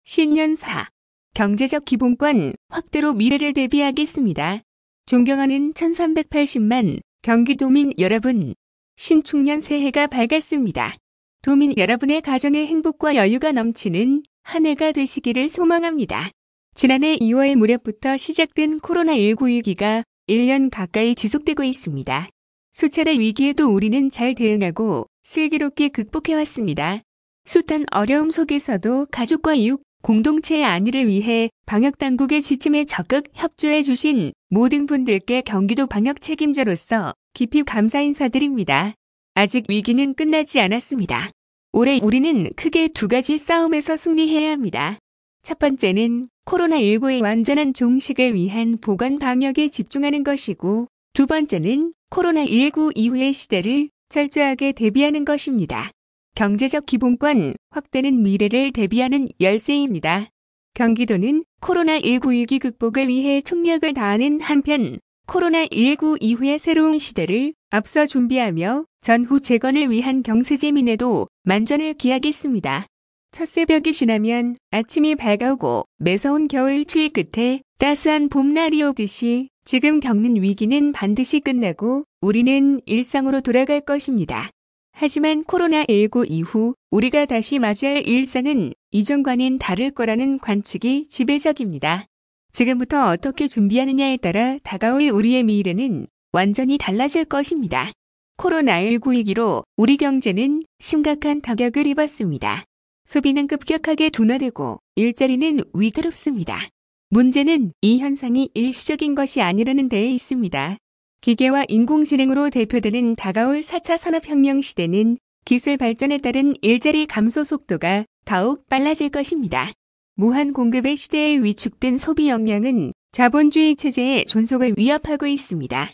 신년사 경제적 기본권 확대로 미래를 대비하겠습니다. 존경하는 1380만 경기도민 여러분, 신축년 새해가 밝았습니다. 도민 여러분의 가정의 행복과 여유가 넘치는 한 해가 되시기를 소망합니다. 지난해 2월 무렵부터 시작된 코로나19 위기가 1년 가까이 지속되고 있습니다. 수차례 위기에도 우리는 잘 대응하고 슬기롭게 극복해왔습니다. 숱한 어려움 속에서도 가족과 이웃, 공동체의 안위를 위해 방역당국의 지침에 적극 협조해 주신 모든 분들께 경기도 방역 책임자로서 깊이 감사 인사드립니다. 아직 위기는 끝나지 않았습니다. 올해 우리는 크게 두 가지 싸움에서 승리해야 합니다. 첫 번째는 코로나19의 완전한 종식을 위한 보건 방역에 집중하는 것이고, 두 번째는 코로나19 이후의 시대를 철저하게 대비하는 것입니다. 경제적 기본권 확대는 미래를 대비하는 열쇠입니다. 경기도는 코로나19 위기 극복을 위해 총력을 다하는 한편, 코로나19 이후의 새로운 시대를 앞서 준비하며 전후 재건을 위한 경세지민에도 만전을 기하겠습니다. 첫 새벽이 지나면 아침이 밝아오고 매서운 겨울 추위 끝에 따스한 봄날이 오듯이 지금 겪는 위기는 반드시 끝나고 우리는 일상으로 돌아갈 것입니다. 하지만 코로나19 이후 우리가 다시 맞이할 일상은 이전과는 다를 거라는 관측이 지배적입니다. 지금부터 어떻게 준비하느냐에 따라 다가올 우리의 미래는 완전히 달라질 것입니다. 코로나19 위기로 우리 경제는 심각한 타격을 입었습니다. 소비는 급격하게 둔화되고 일자리는 위태롭습니다. 문제는 이 현상이 일시적인 것이 아니라는 데에 있습니다. 기계와 인공지능으로 대표되는 다가올 4차 산업혁명 시대는 기술 발전에 따른 일자리 감소 속도가 더욱 빨라질 것입니다. 무한 공급의 시대에 위축된 소비 역량은 자본주의 체제의 존속을 위협하고 있습니다.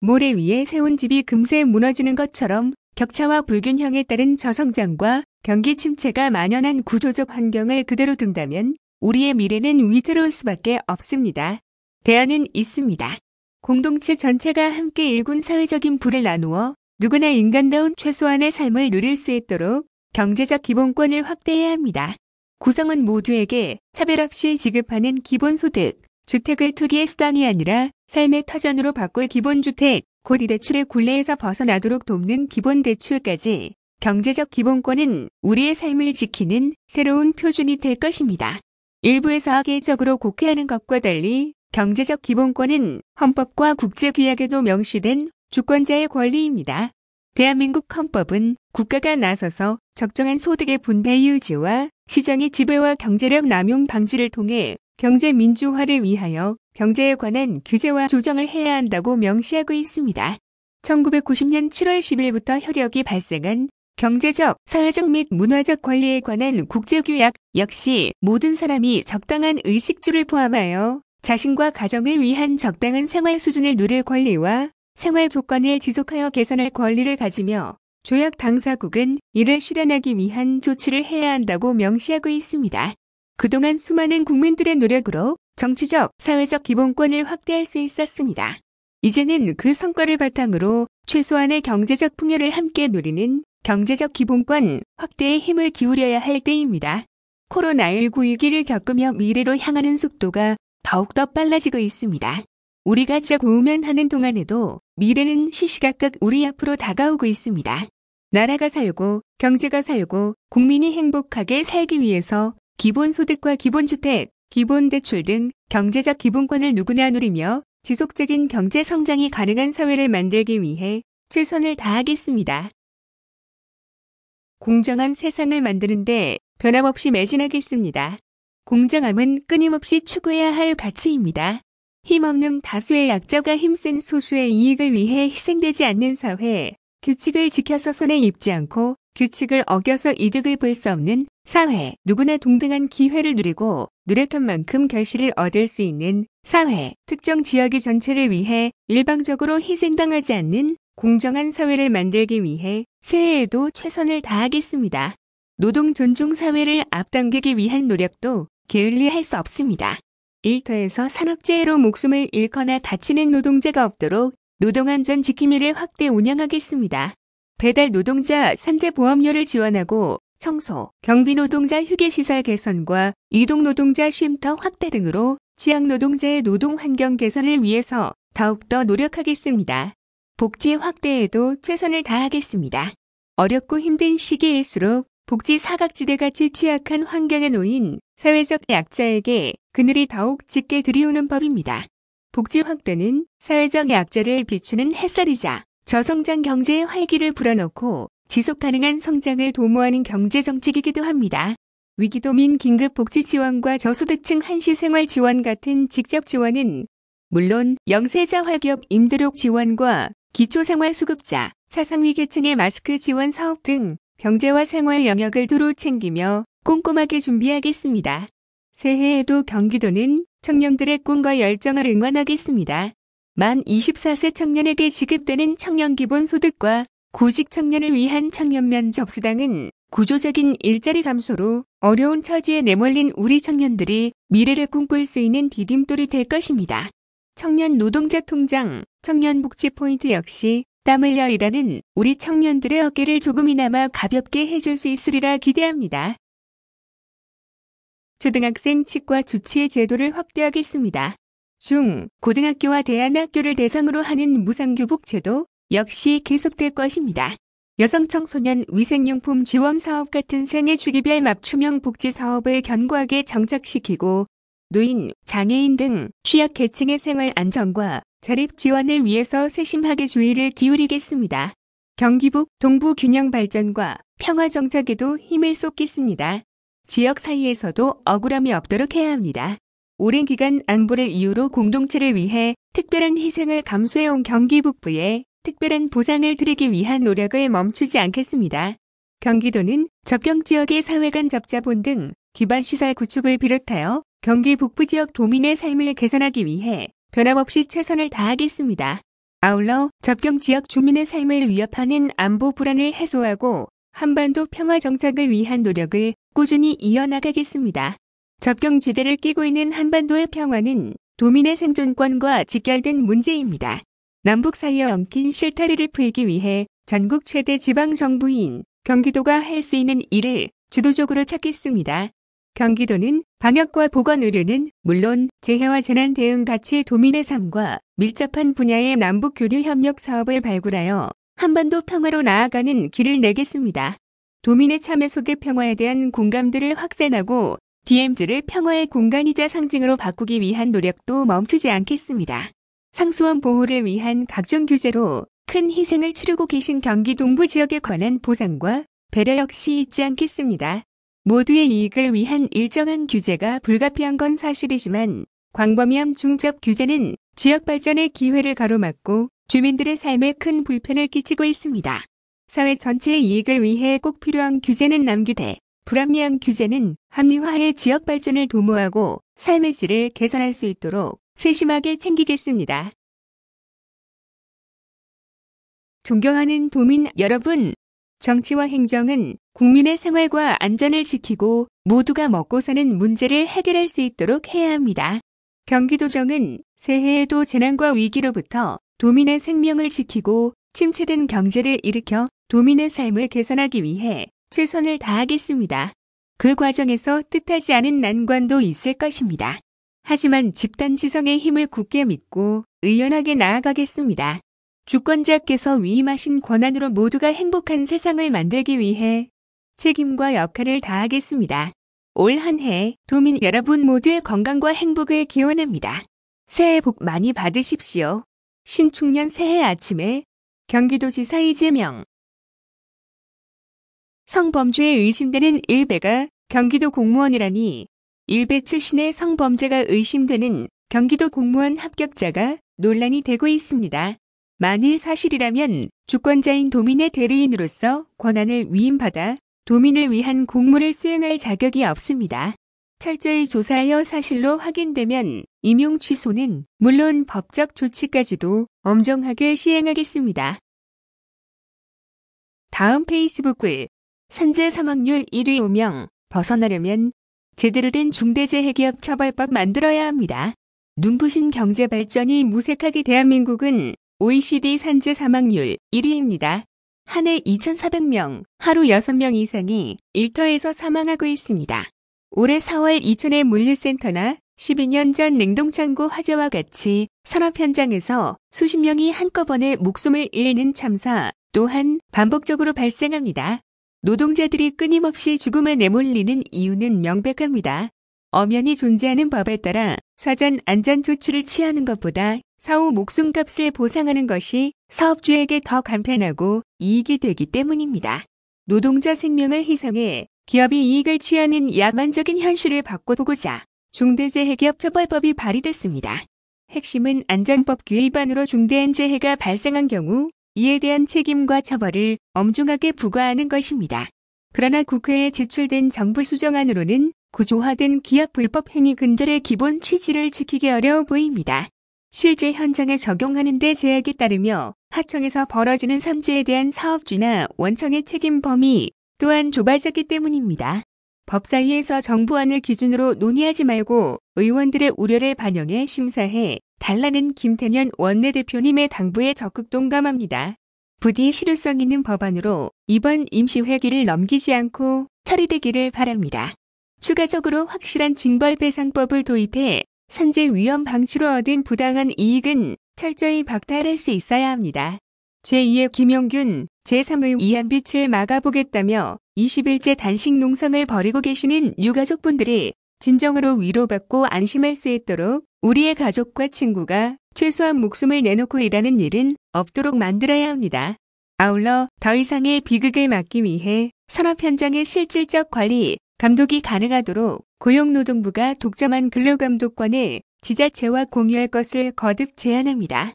모래 위에 세운 집이 금세 무너지는 것처럼 격차와 불균형에 따른 저성장과 경기 침체가 만연한 구조적 환경을 그대로 둔다면 우리의 미래는 위태로울 수밖에 없습니다. 대안은 있습니다. 공동체 전체가 함께 일군 사회적인 부를 나누어 누구나 인간다운 최소한의 삶을 누릴 수 있도록 경제적 기본권을 확대해야 합니다. 구성원 모두에게 차별 없이 지급하는 기본소득, 주택을 투기의 수단이 아니라 삶의 터전으로 바꿀 기본주택, 고리대출의 굴레에서 벗어나도록 돕는 기본대출까지 경제적 기본권은 우리의 삶을 지키는 새로운 표준이 될 것입니다. 일부에서 악의적으로 곡해하는 것과 달리 경제적 기본권은 헌법과 국제규약에도 명시된 주권자의 권리입니다. 대한민국 헌법은 국가가 나서서 적정한 소득의 분배 유지와 시장의 지배와 경제력 남용 방지를 통해 경제 민주화를 위하여 경제에 관한 규제와 조정을 해야 한다고 명시하고 있습니다. 1990년 7월 10일부터 효력이 발생한 경제적, 사회적 및 문화적 권리에 관한 국제규약 역시 모든 사람이 적당한 의식주를 포함하여 자신과 가정을 위한 적당한 생활 수준을 누릴 권리와 생활 조건을 지속하여 개선할 권리를 가지며 조약 당사국은 이를 실현하기 위한 조치를 해야 한다고 명시하고 있습니다. 그동안 수많은 국민들의 노력으로 정치적, 사회적 기본권을 확대할 수 있었습니다. 이제는 그 성과를 바탕으로 최소한의 경제적 풍요를 함께 누리는 경제적 기본권 확대에 힘을 기울여야 할 때입니다. 코로나19 위기를 겪으며 미래로 향하는 속도가 더욱더 빨라지고 있습니다. 우리가 좌우면 하는 동안에도 미래는 시시각각 우리 앞으로 다가오고 있습니다. 나라가 살고 경제가 살고 국민이 행복하게 살기 위해서 기본소득과 기본주택, 기본대출 등 경제적 기본권을 누구나 누리며 지속적인 경제 성장이 가능한 사회를 만들기 위해 최선을 다하겠습니다. 공정한 세상을 만드는데 변함없이 매진하겠습니다. 공정함은 끊임없이 추구해야 할 가치입니다. 힘없는 다수의 약자가 힘센 소수의 이익을 위해 희생되지 않는 사회, 규칙을 지켜서 손해 입지 않고 규칙을 어겨서 이득을 볼 수 없는 사회, 누구나 동등한 기회를 누리고 노력한 만큼 결실을 얻을 수 있는 사회, 특정 지역의 전체를 위해 일방적으로 희생당하지 않는 공정한 사회를 만들기 위해 새해에도 최선을 다하겠습니다. 노동 존중 사회를 앞당기기 위한 노력도 게을리할 수 없습니다. 일터에서 산업재해로 목숨을 잃거나 다치는 노동자가 없도록 노동안전 지킴이를 확대 운영하겠습니다. 배달 노동자 산재보험료를 지원하고 청소, 경비 노동자 휴게시설 개선과 이동 노동자 쉼터 확대 등으로 취약 노동자의 노동 환경 개선을 위해서 더욱더 노력하겠습니다. 복지 확대에도 최선을 다하겠습니다. 어렵고 힘든 시기일수록 복지 사각지대같이 취약한 환경에 놓인 사회적 약자에게 그늘이 더욱 짙게 들이오는 법입니다. 복지 확대는 사회적 약자를 비추는 햇살이자 저성장 경제의 활기를 불어넣고 지속가능한 성장을 도모하는 경제정책이기도 합니다. 위기도민 긴급복지 지원과 저소득층 한시생활 지원 같은 직접 지원은 물론 영세자 활기업 임대료 지원과 기초생활수급자, 사상위계층의 마스크 지원 사업 등 경제와 생활 영역을 두루 챙기며 꼼꼼하게 준비하겠습니다. 새해에도 경기도는 청년들의 꿈과 열정을 응원하겠습니다. 만 24세 청년에게 지급되는 청년기본소득과 구직 청년을 위한 청년면 접수당은 구조적인 일자리 감소로 어려운 처지에 내몰린 우리 청년들이 미래를 꿈꿀 수 있는 디딤돌이 될 것입니다. 청년 노동자 통장, 청년복지 포인트 역시 땀 흘려 일하는 우리 청년들의 어깨를 조금이나마 가볍게 해줄 수 있으리라 기대합니다. 초등학생 치과 주치의 제도를 확대하겠습니다. 중, 고등학교와 대안학교를 대상으로 하는 무상교복 제도 역시 계속될 것입니다. 여성 청소년 위생용품 지원 사업 같은 생애 주기별 맞춤형 복지 사업을 견고하게 정착시키고 노인, 장애인 등 취약계층의 생활 안정과 자립 지원을 위해서 세심하게 주의를 기울이겠습니다. 경기북 동부 균형 발전과 평화 정착에도 힘을 쏟겠습니다. 지역 사이에서도 억울함이 없도록 해야 합니다. 오랜 기간 안보를 이유로 공동체를 위해 특별한 희생을 감수해온 경기 북부에 특별한 보상을 드리기 위한 노력을 멈추지 않겠습니다. 경기도는 접경 지역의 사회간 접자본 등 기반시설 구축을 비롯하여 경기 북부 지역 도민의 삶을 개선하기 위해 변함없이 최선을 다하겠습니다. 아울러 접경 지역 주민의 삶을 위협하는 안보 불안을 해소하고 한반도 평화 정착을 위한 노력을 꾸준히 이어나가겠습니다. 접경지대를 끼고 있는 한반도의 평화는 도민의 생존권과 직결된 문제입니다. 남북 사이에 엉킨 실타래를 풀기 위해 전국 최대 지방정부인 경기도가 할 수 있는 일을 주도적으로 찾겠습니다. 경기도는 방역과 보건의료는 물론 재해와 재난 대응 같이 도민의 삶과 밀접한 분야의 남북 교류 협력 사업을 발굴하여 한반도 평화로 나아가는 길을 내겠습니다. 도민의 참여 속의 평화에 대한 공감대를 확산하고 DMZ를 평화의 공간이자 상징으로 바꾸기 위한 노력도 멈추지 않겠습니다. 상수원 보호를 위한 각종 규제로 큰 희생을 치르고 계신 경기 동부 지역에 관한 보상과 배려 역시 잊지 않겠습니다. 모두의 이익을 위한 일정한 규제가 불가피한 건 사실이지만 광범위한 중첩 규제는 지역 발전의 기회를 가로막고 주민들의 삶에 큰 불편을 끼치고 있습니다. 사회 전체의 이익을 위해 꼭 필요한 규제는 남기되 불합리한 규제는 합리화해 지역 발전을 도모하고 삶의 질을 개선할 수 있도록 세심하게 챙기겠습니다. 존경하는 도민 여러분, 정치와 행정은 국민의 생활과 안전을 지키고 모두가 먹고 사는 문제를 해결할 수 있도록 해야 합니다. 경기도정은 새해에도 재난과 위기로부터 도민의 생명을 지키고 침체된 경제를 일으켜 도민의 삶을 개선하기 위해 최선을 다하겠습니다. 그 과정에서 뜻하지 않은 난관도 있을 것입니다. 하지만 집단지성의 힘을 굳게 믿고 의연하게 나아가겠습니다. 주권자께서 위임하신 권한으로 모두가 행복한 세상을 만들기 위해 책임과 역할을 다하겠습니다. 올 한 해 도민 여러분 모두의 건강과 행복을 기원합니다. 새해 복 많이 받으십시오. 신축년 새해 아침에 경기도지사 이재명. 성범죄에 의심되는 일베가 경기도 공무원이라니 일베 출신의 성범죄가 의심되는 경기도 공무원 합격자가 논란이 되고 있습니다. 만일 사실이라면 주권자인 도민의 대리인으로서 권한을 위임받아 도민을 위한 공무를 수행할 자격이 없습니다. 철저히 조사하여 사실로 확인되면 임용 취소는 물론 법적 조치까지도 엄정하게 시행하겠습니다. 다음 페이스북 글 산재 사망률 1위 오명 벗어나려면 제대로 된 중대재해기업 처벌법 만들어야 합니다. 눈부신 경제 발전이 무색하게 대한민국은 OECD 산재 사망률 1위입니다. 한 해 2,400명, 하루 6명 이상이 일터에서 사망하고 있습니다. 올해 4월 이천의 물류센터나 12년 전 냉동창고 화재와 같이 산업 현장에서 수십 명이 한꺼번에 목숨을 잃는 참사 또한 반복적으로 발생합니다. 노동자들이 끊임없이 죽음에 내몰리는 이유는 명백합니다. 엄연히 존재하는 법에 따라 사전 안전 조치를 취하는 것보다 사후 목숨값을 보상하는 것이 사업주에게 더 간편하고 이익이 되기 때문입니다. 노동자 생명을 희생해 기업이 이익을 취하는 야만적인 현실을 바꿔보고자 중대재해기업처벌법이 발의됐습니다. 핵심은 안전법 위반으로 중대한 재해가 발생한 경우 이에 대한 책임과 처벌을 엄중하게 부과하는 것입니다. 그러나 국회에 제출된 정부 수정안으로는 구조화된 기업 불법 행위 근절의 기본 취지를 지키기 어려워 보입니다. 실제 현장에 적용하는 데 제약이 따르며 하청에서 벌어지는 산재에 대한 사업주나 원청의 책임 범위 또한 좁아졌기 때문입니다. 법사위에서 정부안을 기준으로 논의하지 말고 의원들의 우려를 반영해 심사해 달라는 김태년 원내대표님의 당부에 적극 동감합니다. 부디 실효성 있는 법안으로 이번 임시회기를 넘기지 않고 처리되기를 바랍니다. 추가적으로 확실한 징벌배상법을 도입해 산재 위험 방치로 얻은 부당한 이익은 철저히 박탈할 수 있어야 합니다. 제2의 김용균, 제3의 이한빛을 막아보겠다며 20일째 단식 농성을 벌이고 계시는 유가족분들이 진정으로 위로받고 안심할 수 있도록 우리의 가족과 친구가 최소한 목숨을 내놓고 일하는 일은 없도록 만들어야 합니다. 아울러 더 이상의 비극을 막기 위해 산업 현장의 실질적 관리, 감독이 가능하도록 고용노동부가 독점한 근로감독권을 지자체와 공유할 것을 거듭 제안합니다.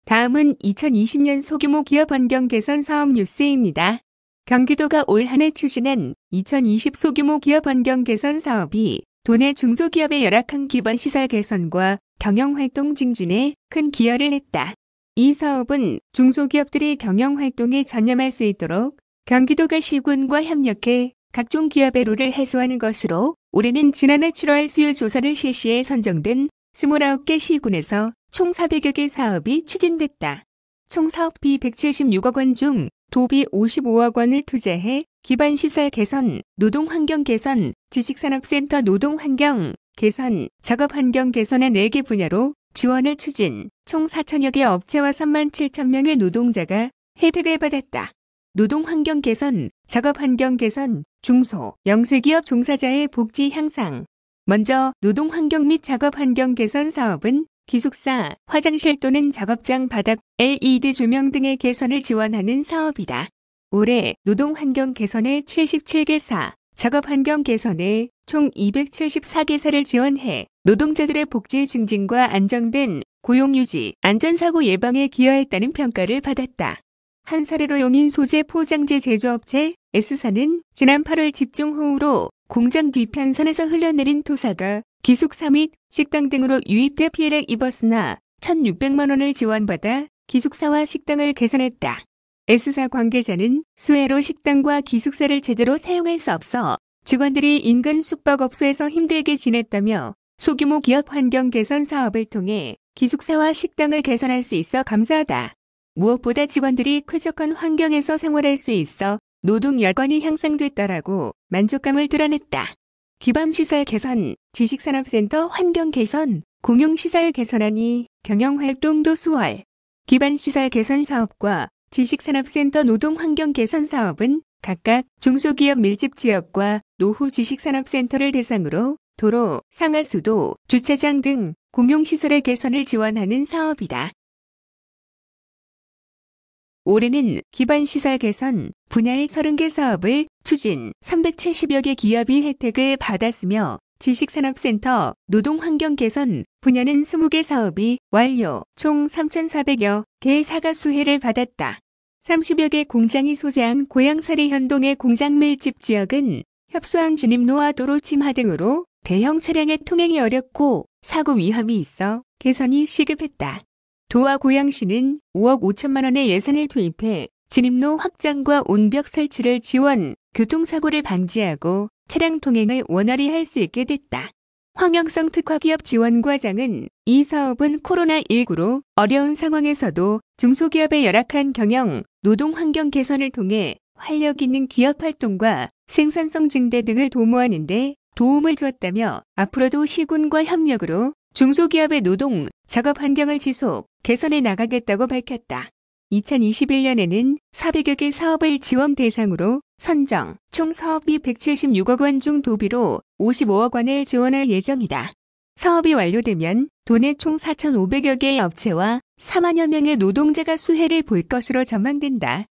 다음은 2020년 소규모 기업 환경 개선 사업 뉴스입니다. 경기도가 올 한 해 추진한 2020 소규모 기업 환경 개선 사업이 도내 중소기업의 열악한 기반시설 개선과 경영활동 증진에 큰 기여를 했다. 이 사업은 중소기업들이 경영활동에 전념할 수 있도록 경기도가 시군과 협력해 각종 기업의 룰을 해소하는 것으로 올해는 지난해 7월 수요 조사를 실시해 선정된 29개 시군에서 총 400여 개 사업이 추진됐다. 총 사업비 176억 원 중 도비 55억 원을 투자해 기반시설 개선, 노동환경 개선, 지식산업센터 노동환경 개선, 작업환경 개선의 4개 분야로 지원을 추진, 총 4천여 개 업체와 3만 7천 명의 노동자가 혜택을 받았다. 노동환경 개선, 작업환경 개선, 중소, 영세기업 종사자의 복지 향상. 먼저 노동환경 및 작업환경 개선 사업은 기숙사, 화장실 또는 작업장 바닥, LED 조명 등의 개선을 지원하는 사업이다. 올해 노동환경 개선에 77개사, 작업환경 개선에 총 274개사를 지원해 노동자들의 복지 증진과 안정된 고용유지, 안전사고 예방에 기여했다는 평가를 받았다. 한 사례로 용인 소재 포장재 제조업체 S사는 지난 8월 집중호우로 공장 뒤편선에서 흘러내린 토사가 기숙사 및 식당 등으로 유입돼 피해를 입었으나 1,600만 원을 지원받아 기숙사와 식당을 개선했다. S사 관계자는 수해로 식당과 기숙사를 제대로 사용할 수 없어 직원들이 인근 숙박업소에서 힘들게 지냈다며 소규모 기업 환경 개선 사업을 통해 기숙사와 식당을 개선할 수 있어 감사하다. 무엇보다 직원들이 쾌적한 환경에서 생활할 수 있어 노동 여건이 향상됐다라고 만족감을 드러냈다. 기반시설 개선, 지식산업센터 환경 개선, 공용시설 개선안이 경영활동도 수월. 기반시설 개선 사업과 지식산업센터 노동환경 개선 사업은 각각 중소기업 밀집지역과 노후 지식산업센터를 대상으로 도로, 상하수도, 주차장 등 공용시설의 개선을 지원하는 사업이다. 올해는 기반시설 개선 분야의 30개 사업을 추진 370여 개 기업이 혜택을 받았으며 지식산업센터 노동환경 개선 분야는 20개 사업이 완료, 총 3,400여 개의 사과 수혜를 받았다. 30여 개 공장이 소재한 고양사리 현동의 공장 밀집 지역은 협소한 진입로와 도로 침하 등으로 대형 차량의 통행이 어렵고 사고 위험이 있어 개선이 시급했다. 도와 고양시는 5억 5천만 원의 예산을 투입해 진입로 확장과 온벽 설치를 지원, 교통사고를 방지하고 차량 통행을 원활히 할 수 있게 됐다. 황영성 특화기업 지원과장은 이 사업은 코로나19로 어려운 상황에서도 중소기업의 열악한 경영, 노동 환경 개선을 통해 활력 있는 기업 활동과 생산성 증대 등을 도모하는 데 도움을 주었다며 앞으로도 시군과 협력으로 중소기업의 노동, 작업 환경을 지속, 개선해 나가겠다고 밝혔다. 2021년에는 400여 개 사업을 지원 대상으로 선정, 총 사업비 176억 원 중 도비로 55억 원을 지원할 예정이다. 사업이 완료되면 도내 총 4,500여 개의 업체와 4만여 명의 노동자가 수혜를 볼 것으로 전망된다.